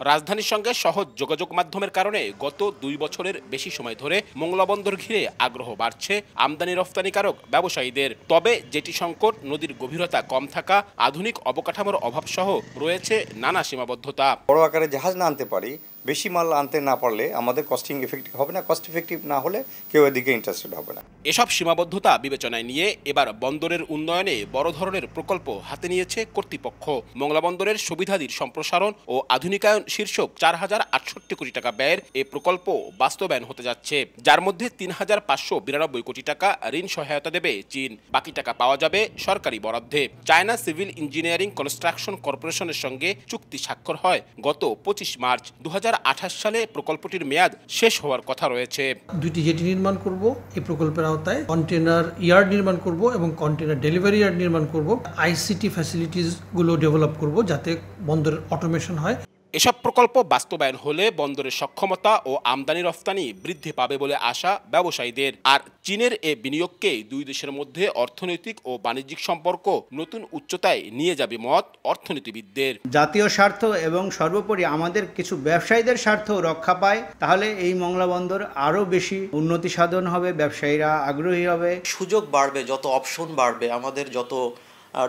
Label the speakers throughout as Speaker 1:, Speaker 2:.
Speaker 1: রাজধানীর সঙ্গে সহজ যোগাযোগ মাধ্যমের কারণে গত 2 বছরের বেশি সময় ধরে মোংলা বন্দর ঘিরে আগ্রহ বাড়ছে আমদানি রফতানিকারক ব্যবসায়ীদের। তবে জেটি সংকট, নদীর গভীরতা কম থাকা, আধুনিক অবকাঠামোর অভাব সহ রয়েছে নানা সীমাবদ্ধতা।
Speaker 2: বড় আকারে জাহাজ না আনতে পারি, বেশি মাল আনতে না পারলে আমাদের কস্টিং এফেক্টিভ হবে না, কস্ট এফেক্টিভ না হলে কেউ এদিকে ইন্টারেস্টেড হবে না।
Speaker 1: এসব সীমাবদ্ধতা বিবেচনায় নিয়ে এবার বন্দরের উন্নয়নে বড় ধরনের প্রকল্প হাতে নিয়েছে কর্তৃপক্ষ। মোংলা বন্দরের সুবিধাদির সম্প্রসারণ ও আধুনিকায়ন শীর্ষক 4,068 কোটি টাকা ব্যয়ের এ প্রকল্প বাস্তবায়ন হতে যাচ্ছে, যার মধ্যে 3,592 কোটি টাকা ঋণ সহায়তা দেবে চীন। বাকি টাকা পাওয়া যাবে সরকারি বরাদ্দে। চায়না সিভিল ইঞ্জিনিয়ারিং কনস্ট্রাকশন কর্পোরেশনের সঙ্গে চুক্তি স্বাক্ষর হয় গত 25 মার্চ। 2028 সালে প্রকল্পটির মেয়াদ শেষ হওয়ার কথা রয়েছে।
Speaker 3: 2টি জেটি নির্মাণ করব এই প্রকল্পের আওতায়, কন্টেনার ইয়ার্ড নির্মাণ করব এবং কন্টেনার ডেলিভারি ইয়ার্ড নির্মাণ করব, আইসিটি ফ্যাসিলিটিস গুলো ডেভেলপ করব যাতে বন্দরের অটোমেশন হয়।
Speaker 1: এসব প্রকল্প বাস্তবায়ন হলে বন্দরের সক্ষমতা ও আমদানি রফতানি বৃদ্ধি পাবে বলে আশা ব্যবসায়ীদের। আর চীনের এ বিনিয়োগকে দুই দেশের মধ্যে অর্থনৈতিক ও বাণিজ্যিক সম্পর্ক নতুন উচ্চতায় নিয়ে যাবে মত অর্থনীতিবিদদের।
Speaker 4: জাতীয় স্বার্থ এবং সর্বোপরি আমাদের কিছু ব্যবসায়ীদের স্বার্থ রক্ষা পায়, তাহলে এই মোংলা বন্দর আরও বেশি উন্নতি সাধন হবে, ব্যবসায়ীরা আগ্রহী হবে,
Speaker 5: সুযোগ বাড়বে, যত অপশন বাড়বে, আমাদের যত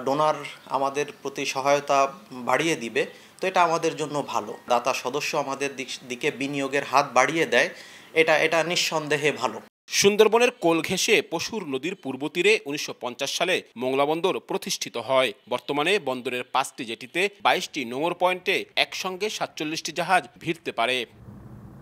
Speaker 5: ডোনার আমাদের প্রতি সহায়তা বাড়িয়ে দিবে, তো এটা আমাদের জন্য ভালো। দাতা সদস্য আমাদের দিকে বিনিয়োগের হাত বাড়িয়ে দেয়, এটা নিঃসন্দেহে ভালো।
Speaker 1: সুন্দরবনের কোল ঘেঁষে পশুর নদীর পূর্ব তীরে 1950 সালে মোংলা বন্দর প্রতিষ্ঠিত হয়। বর্তমানে বন্দরের 5টি জেটিতে 22টি নোঙর পয়েন্টে একসঙ্গে 47টি জাহাজ ভিড়তে পারে।